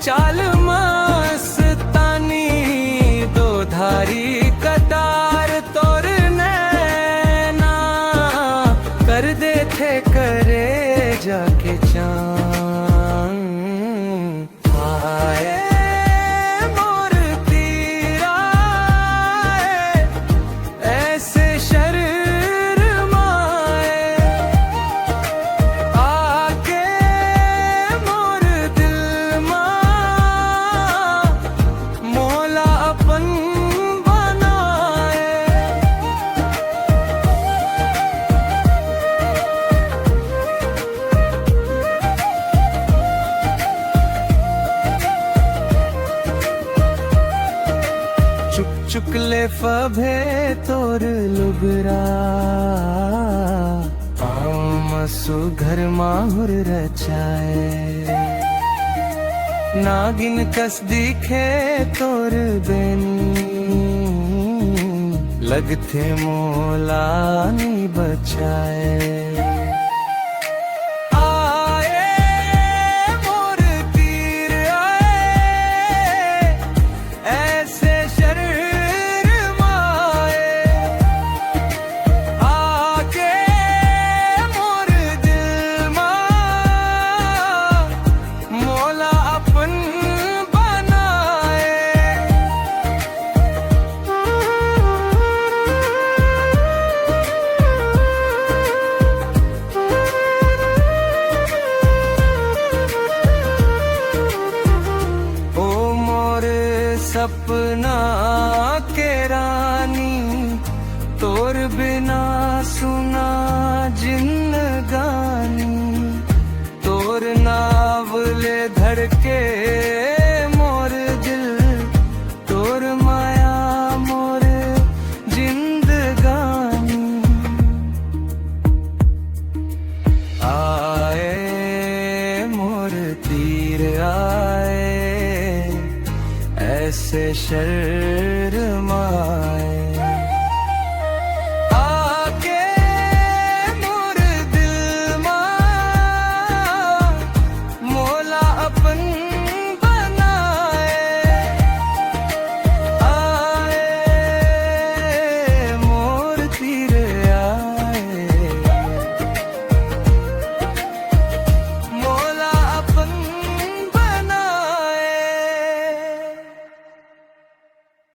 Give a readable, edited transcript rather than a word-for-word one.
चाल मस्तानी दो धारी कतार तोड़ने ना कर दे थे करे जाके चांद आए मोर तीरा ऐसे शर्माए आके मोर दिल मोला अपन बनाए। चुक चुक ले फभे तोर लुगरा मसु घर माहुर रचाए नागिन कस दिखे तोर बेनी लगथे मोला नी बचाए। आए मोर तीर आए ऐसे शर्माए आके मोर दिल मोला अपन बनाए। ओ मोर सपना के रानी तोर बिना सुना जिंदगानी तोर नावले धड़के मोर दिल तोर माया मोर जिंदगानी। आए मोर तीर आए ऐसे शर्माए